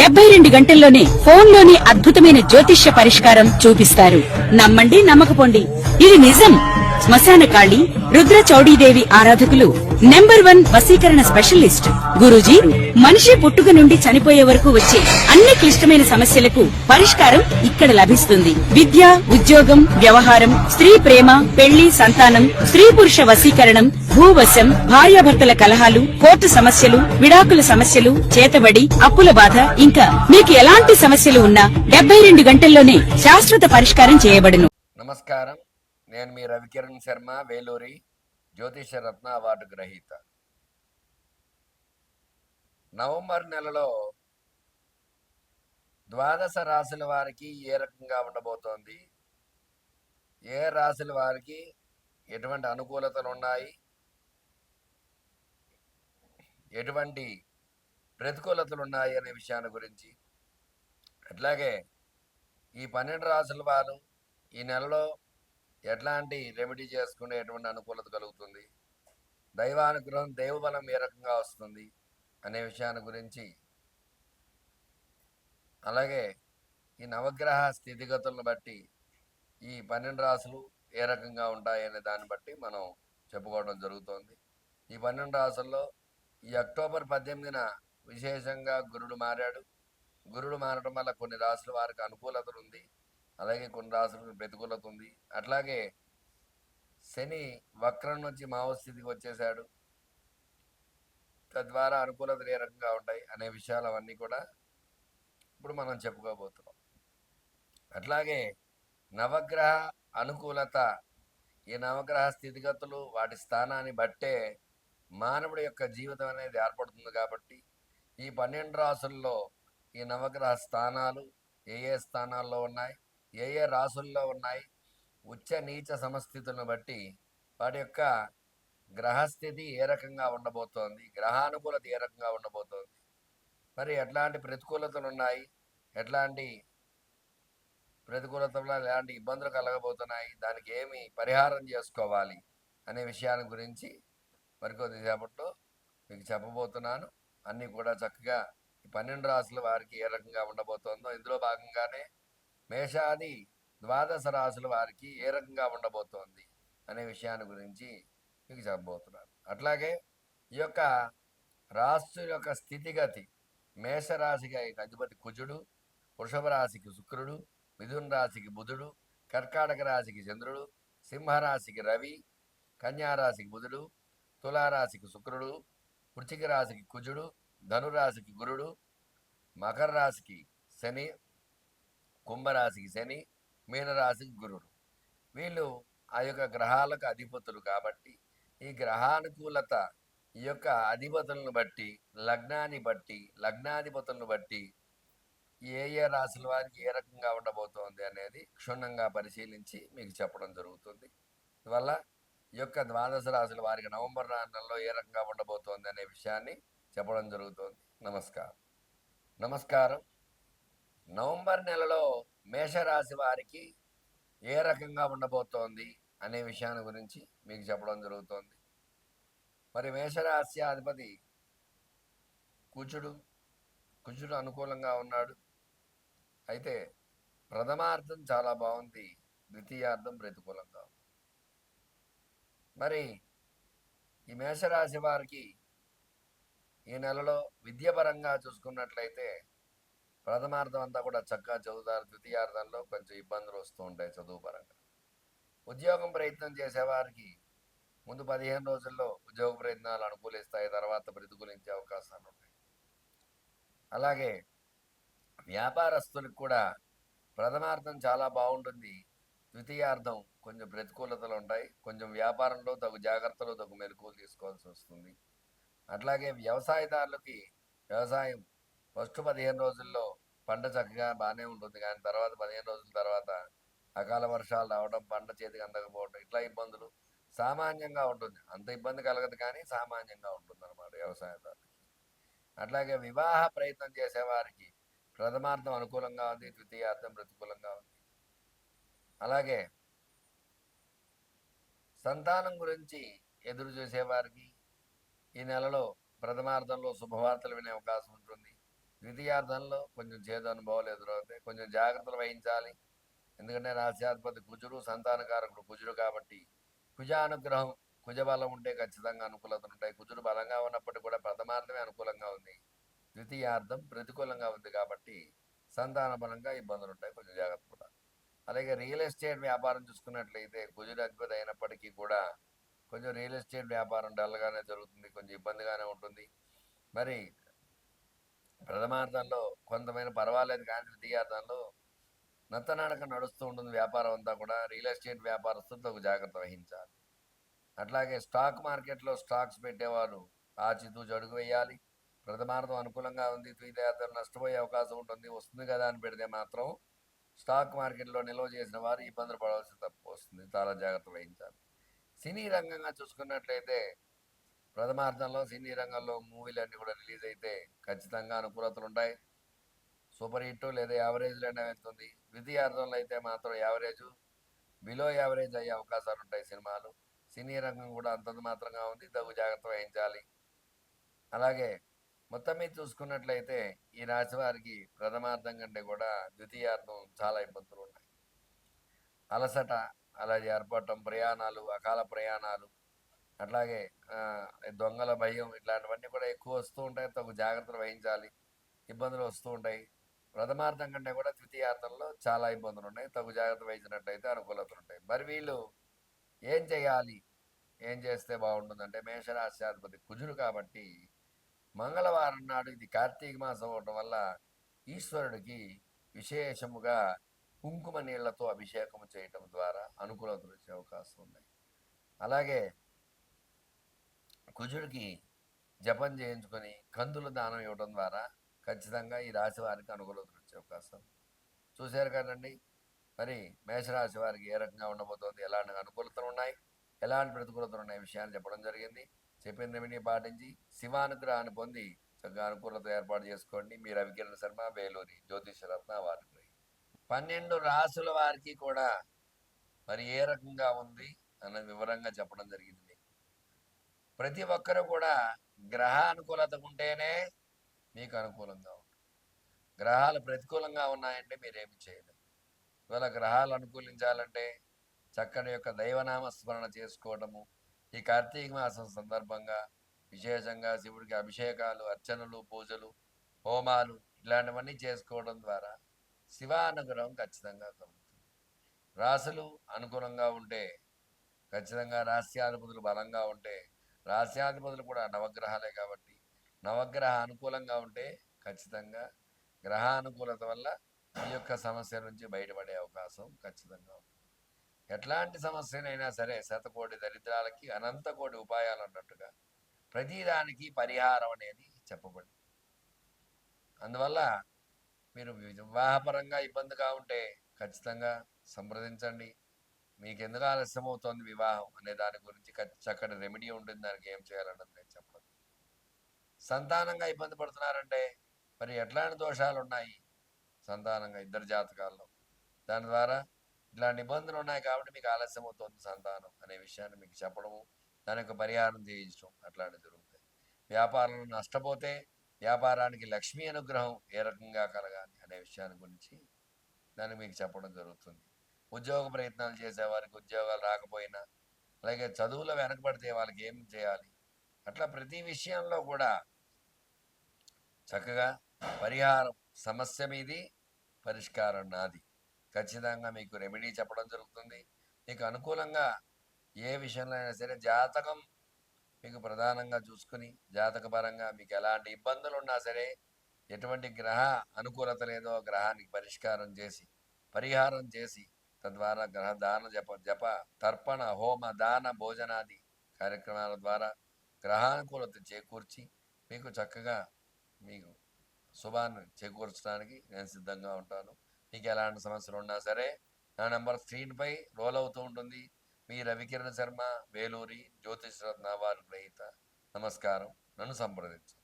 72 గంటల్లోనే ఫోన్లోని అద్భుతమైన జ్యోతిష్య పరిష్కారం చూపిస్తారు. నమ్మండి, నమ్మకపోండి, ఇది నిజం. శ్మశాన కాళి రుద్ర చౌడీదేవి ఆరాధకులు నంబర్ 1 వశీకరణ స్పెషలిస్ట్ గురూజీ. మనిషి పుట్టుక నుండి చనిపోయే వరకు వచ్చే అన్ని క్లిష్టమైన సమస్యలకు పరిష్కారం ఇక్కడ లభిస్తుంది. విద్య, ఉద్యోగం, వ్యవహారం, స్త్రీ ప్రేమ, పెళ్లి, సంతానం, స్త్రీ పురుష వశీకరణం, భూవశం, భార్యాభర్తల కలహాలు, కోర్టు సమస్యలు, విడాకుల సమస్యలు, చేతబడి, అప్పుల బాధ, ఇంకా మీకు ఎలాంటి సమస్యలు ఉన్నా 72 గంటల్లోనే శాశ్వత పరిష్కారం చేయబడును. నమస్కారం, నేను మీ రవికిరణ్ శర్మ, వేలూరి, జ్యోతిష రత్న అవార్డు గ్రహీత. నవంబర్ నెలలో ద్వాదశ రాశుల వారికి ఏ రకంగా ఉండబోతోంది, ఏ రాశుల వారికి ఎటువంటి అనుకూలతలు ఉన్నాయి, ఎటువంటి ప్రతికూలతలు ఉన్నాయి అనే విషయాన్ని గురించి, అట్లాగే ఈ 12 రాశుల వారు ఈ నెలలో ఎట్లాంటి రెమెడీ చేసుకునే ఎటువంటి అనుకూలత కలుగుతుంది, దైవానుగ్రహం, దైవబలం ఏ రకంగా వస్తుంది అనే విషయాన్ని గురించి, అలాగే ఈ నవగ్రహ స్థితిగతులను బట్టి ఈ 12 రాశులు ఏ రకంగా ఉంటాయనే దాన్ని బట్టి మనం చెప్పుకోవడం జరుగుతోంది. ఈ 12 రాశుల్లో ఈ అక్టోబర్ 18న విశేషంగా గురుడు మారాడు. గురుడు మారడం వల్ల కొన్ని రాశుల వారికి అనుకూలత ఉంది, అలాగే కొన్ని రాశులకు ప్రతికూలత ఉంది. అట్లాగే శని వక్రం నుంచి మావస్థితికి వచ్చేసాడు. తద్వారా అనుకూలతలు ఏ రకంగా ఉంటాయి అనే విషయాలు అవన్నీ కూడా ఇప్పుడు మనం చెప్పుకోబోతున్నాం. అట్లాగే నవగ్రహ అనుకూలత, ఈ నవగ్రహ స్థితిగతులు వాటి స్థానాన్ని బట్టే మానవుడి యొక్క జీవితం అనేది ఏర్పడుతుంది. కాబట్టి ఈ 12 రాశుల్లో ఈ నవగ్రహ స్థానాలు ఏ ఏ స్థానాల్లో ఉన్నాయి, ఏ ఏ రాశుల్లో ఉన్నాయి, ఉచ్చ నీచ సమస్థితులను బట్టి వాటి యొక్క గ్రహస్థితి ఏ రకంగా ఉండబోతోంది, గ్రహానుకూలత ఏ రకంగా ఉండబోతోంది, మరి ఎట్లాంటి ప్రతికూలతలు ఉన్నాయి, ఎట్లాంటి ప్రతికూలతలు, ఎలాంటి ఇబ్బందులు కలగబోతున్నాయి, దానికి ఏమి పరిహారం చేసుకోవాలి అనే విషయాన్ని గురించి మరికొద్దిసేపట్లో మీకు చెప్పబోతున్నాను. అన్నీ కూడా చక్కగా ఈ 12 రాశుల వారికి ఏ రకంగా ఉండబోతోందో, ఇందులో భాగంగానే మేషాది ద్వాదశ రాశుల వారికి ఏ రకంగా ఉండబోతోంది అనే విషయాన్ని గురించి మీకు చెప్పబోతున్నాను. అట్లాగే ఈ యొక్క రాశుల యొక్క స్థితిగతి, మేషరాశికి అధిపతి కుజుడు, వృషభ రాశికి శుక్రుడు, మిథున రాశికి బుధుడు, కర్కాటక రాశికి చంద్రుడు, సింహరాశికి రవి, కన్యారాశికి బుధుడు, తులారాశికి శుక్రుడు, వృశ్చిక రాశికి కుజుడు, ధనురాశికి గురుడు, మకర రాశికి శని, కుంభరాశికి శని, మీనరాశికి గురుడు. వీళ్ళు ఆ యొక్క గ్రహాలకు అధిపతులు. కాబట్టి ఈ గ్రహానుకూలత ఈ యొక్క అధిపతులను బట్టి, లగ్నాన్ని బట్టి, లగ్నాధిపతులను బట్టి ఏ ఏ రాశుల వారికి ఏ రకంగా ఉండబోతోంది అనేది క్షుణ్ణంగా పరిశీలించి మీకు చెప్పడం జరుగుతుంది. అందువల్ల ఈ యొక్క ద్వాదశ రాశుల వారికి నవంబర్ నెలలో ఏ రకంగా ఉండబోతోంది అనే విషయాన్ని చెప్పడం జరుగుతుంది. నమస్కారం. నవంబర్ నెలలో మేషరాశి వారికి ఏ రకంగా ఉండబోతోంది అనే విషయాన్ని గురించి మీకు చెప్పడం జరుగుతోంది. మరి మేషరాశి అధిపతి కుజుడు అనుకూలంగా ఉన్నాడు. అయితే ప్రథమార్థం చాలా బాగుంది, ద్వితీయార్థం ప్రతికూలంగా ఉంది. మరి ఈ మేషరాశి వారికి ఈ నెలలో విద్యాపరంగా చూసుకున్నట్లయితే ప్రథమార్థం అంతా కూడా చక్కగా చదువుతారు, ద్వితీయార్థంలో కొంచెం ఇబ్బందులు వస్తూ ఉంటాయి చదువు పరంగా. ఉద్యోగం ప్రయత్నం చేసేవారికి ముందు 15 రోజుల్లో ఉద్యోగ ప్రయత్నాలు అనుకూలిస్తాయి, తర్వాత ప్రతికూలించే అవకాశాలు ఉంటాయి. అలాగే వ్యాపారస్తులకు కూడా ప్రథమార్థం చాలా బాగుంటుంది, ద్వితీయార్థం కొంచెం ప్రతికూలతలు ఉంటాయి. కొంచెం వ్యాపారంలో తగు జాగ్రత్తలు, తగు మెలకువలు తీసుకోవాల్సి వస్తుంది. అట్లాగే వ్యవసాయదారులకి వ్యవసాయం ఫస్ట్ 15 రోజుల్లో పంట చక్కగా బాగానే ఉంటుంది, కానీ తర్వాత 15 రోజుల తర్వాత అకాల వర్షాలు రావడం, పంట చేతికి అందకపోవడం, ఇట్లా ఇబ్బందులు సామాన్యంగా ఉంటుంది. అంత ఇబ్బంది కలగదు, కానీ సామాన్యంగా ఉంటుంది అన్నమాట వ్యవసాయదారులకి. అట్లాగే వివాహ ప్రయత్నం చేసేవారికి ప్రథమార్థం అనుకూలంగా ఉంది, ద్వితీయార్థం ప్రతికూలంగా ఉంది. అలాగే సంతానం గురించి ఎదురు చూసేవారికి ఈ నెలలో ప్రథమార్థంలో శుభవార్తలు వినే అవకాశం ఉంటుంది. ద్వితీయార్థంలో కొంచెం చేదు అనుభవాలు ఎదురవుతాయి, కొంచెం జాగ్రత్తలు వహించాలి. ఎందుకంటే రాశ్యాధిపతి కుజుడు, సంతానకారకుడు కుజుడు కాబట్టి కుజానుగ్రహం, కుజబలం ఉంటే ఖచ్చితంగా అనుకూలతలు ఉంటాయి. కుజుడు బలంగా ఉన్నప్పటికీ కూడా ప్రథమార్థమే అనుకూలంగా ఉంది, ద్వితీయార్థం ప్రతికూలంగా ఉంది కాబట్టి సంతాన బలంగా ఇబ్బందులు ఉంటాయి, కొంచెం జాగ్రత్త పడాలి. అలాగే రియల్ ఎస్టేట్ వ్యాపారం చూసుకున్నట్లయితే కుజుడు అధిపతి అయినప్పటికీ కూడా కొంచెం రియల్ ఎస్టేట్ వ్యాపారం డల్గానే జరుగుతుంది, కొంచెం ఇబ్బందిగానే ఉంటుంది. మరి ప్రథమార్థంలో కొంతమైన పర్వాలేదు, కానీ ద్వితీయార్థంలో నత్తనడక నడుస్తూ ఉంటుంది వ్యాపారం అంతా కూడా. రియల్ ఎస్టేట్ వ్యాపారస్తులతో ఒక జాగ్రత్త వహించాలి. అట్లాగే స్టాక్ మార్కెట్లో స్టాక్స్ పెట్టేవారు ఆచితూచి అడుగు వేయాలి. ప్రథమార్థం అనుకూలంగా ఉంది, ద్వితీయార్థం నష్టపోయే అవకాశం ఉంటుంది. వస్తుంది కదా అని పెడితే మాత్రం స్టాక్ మార్కెట్లో నిల్వ చేసిన వారు ఇబ్బందులు పడవలసి తప్పు వస్తుంది, చాలా జాగ్రత్త వహించాలి. సినీ రంగంగా చూసుకున్నట్లయితే ప్రథమార్థంలో సినీ రంగంలో మూవీలు అన్నీ కూడా రిలీజ్ అయితే ఖచ్చితంగా అనుకూలతలు ఉంటాయి. సూపర్ హిట్ లేదా యావరేజ్లోనే వెళ్తుంది. ద్వితీయార్థంలో అయితే మాత్రం యావరేజ్, బిలో యావరేజ్ అయ్యే అవకాశాలు ఉంటాయి సినిమాలు. సినీ రంగం కూడా అంతంత మాత్రంగా ఉంది, తగు జాగ్రత్త వహించాలి. అలాగే మొత్తం మీద చూసుకున్నట్లయితే ఈ రాశి వారికి ప్రథమార్థం కంటే కూడా ద్వితీయార్థం చాలా ఇబ్బందులు ఉన్నాయి. అలసట అలాగే ఏర్పడటం, ప్రయాణాలు, అకాల ప్రయాణాలు, అట్లాగే దొంగల భయం, ఇట్లాంటివన్నీ కూడా ఎక్కువ వస్తూ ఉంటాయి, తగు జాగ్రత్తలు వహించాలి. ఇబ్బందులు వస్తూ ఉంటాయి. ప్రథమార్థం కంటే కూడా ద్వితీయార్థంలో చాలా ఇబ్బందులు ఉన్నాయి, తగు జాగ్రత్త వహించినట్లయితే అనుకూలతలు ఉంటాయి. మరి వీళ్ళు ఏం చేయాలి, ఏం చేస్తే బాగుంటుందంటే మేషరాశ్యాధిపతి కుజుడు కాబట్టి మంగళవారం నాడు, ఇది కార్తీక మాసం అవడం వల్ల ఈశ్వరుడికి విశేషముగా కుంకుమ నీళ్లతో అభిషేకం చేయటం ద్వారా అనుకూలతలు వచ్చే అవకాశం ఉన్నాయి. అలాగే కుజుడికి జపం చేయించుకొని కందుల దానం ఇవ్వడం ద్వారా ఖచ్చితంగా ఈ రాశి వారికి అనుకూలతలు వచ్చే అవకాశం. చూశారు కదండి, మరి మేషరాశి వారికి ఏ రకంగా ఉండబోతోంది, ఎలాంటి అనుకూలతలు ఉన్నాయి, ఎలాంటి ప్రతికూలతలు ఉన్నాయి విషయాన్ని చెప్పడం జరిగింది. చెప్పిన రెమెడీ పాటించి శివానుగ్రహాన్ని పొంది చక్కగా అనుకూలత ఏర్పాటు చేసుకోండి. మీ రవికిరణ శర్మ, వేలూరి జ్యోతిషరత్న వారికి 12 రాసుల వారికి కూడా మరి ఏ రకంగా ఉంది అన్నది వివరంగా చెప్పడం జరిగింది. ప్రతి ఒక్కరూ కూడా గ్రహ అనుకూలత ఉంటేనే మీకు అనుకూలంగా ఉంటుంది. గ్రహాలు ప్రతికూలంగా ఉన్నాయంటే మీరేమి చేయలేరు. ఇవాళ గ్రహాలు అనుకూలించాలంటే చక్కని యొక్క దైవనామ స్మరణ చేసుకోవడము, ఈ కార్తీక మాసం సందర్భంగా విశేషంగా శివుడికి అభిషేకాలు, అర్చనలు, పూజలు, హోమాలు ఇలాంటివన్నీ చేసుకోవడం ద్వారా శివానుగ్రహం ఖచ్చితంగా కలుగుతుంది. రాశులు అనుకూలంగా ఉంటే ఖచ్చితంగా రాశ్యాధిపతులు బలంగా ఉంటే, రాశ్యాధిపతులు కూడా నవగ్రహాలే కాబట్టి నవగ్రహ అనుకూలంగా ఉంటే ఖచ్చితంగా గ్రహానుకూలత వల్ల ఈ యొక్క సమస్య నుంచి బయటపడే అవకాశం ఖచ్చితంగా ఉంటుంది. ఎట్లాంటి సమస్యనైనా సరే శతకోటి దరిద్రాలకి అనంత కోటి ఉపాయాలు అన్నట్టుగా ప్రతిదానికి పరిహారం అనేది చెప్పబడింది. అందువల్ల మీరు వివాహపరంగా ఇబ్బందిగా ఉంటే ఖచ్చితంగా సంప్రదించండి. మీకు ఎందుకు ఆలస్యం అవుతోంది వివాహం అనే దాని గురించి చక్కటి రెమెడీ ఉంటుంది, దానికి ఏం చేయాలన్నది నేను చెప్పడం. సంతానంగా ఇబ్బంది పడుతున్నారంటే మరి ఎట్లాంటి దోషాలు ఉన్నాయి సంతానంగా ఇద్దరు జాతకాల్లో, దాని ద్వారా ఇట్లాంటి ఇబ్బందులు ఉన్నాయి కాబట్టి మీకు ఆలస్యం అవుతుంది సంతానం అనే విషయాన్ని మీకు చెప్పడము, దానికి పరిహారం చేయించడం అట్లాంటివి జరుగుతాయి. వ్యాపారంలో నష్టపోతే వ్యాపారానికి లక్ష్మీ అనుగ్రహం ఏ రకంగా కలగాలి అనే విషయాన్ని గురించి దాన్ని మీకు చెప్పడం జరుగుతుంది. ఉద్యోగ ప్రయత్నాలు చేసేవారికి ఉద్యోగాలు రాకపోయినా, అలాగే చదువులో వెనకబడితే వాళ్ళకి ఏం చేయాలి, అట్లా ప్రతి విషయంలో కూడా చక్కగా పరిహారం, సమస్య మీది, పరిష్కారం నాది. ఖచ్చితంగా మీకు రెమెడీ చెప్పడం జరుగుతుంది. మీకు అనుకూలంగా ఏ విషయంలో అయినా సరే జాతకం మీకు ప్రధానంగా చూసుకుని జాతకపరంగా మీకు ఎలాంటి ఇబ్బందులు ఉన్నా సరే, ఎటువంటి గ్రహ అనుకూలత లేదో గ్రహానికి పరిష్కారం చేసి పరిహారం చేసి తద్వారా గ్రహ దాన జప తర్పణ హోమ దాన భోజనాది కార్యక్రమాల ద్వారా గ్రహానుకూలత చేకూర్చి మీకు చక్కగా మీకు శుభాన్ని చేకూర్చడానికి నేను సిద్ధంగా ఉంటాను. మీకు ఎలాంటి సమస్యలు ఉన్నా సరే నా నెంబర్ స్క్రీన్పై రోల్ అవుతూ ఉంటుంది. మీ రవికిరణ శర్మ, వేలూరి జ్యోతిష్ రత్న వారి గ్రహీత. నమస్కారం. నన్ను సంప్రదించండి.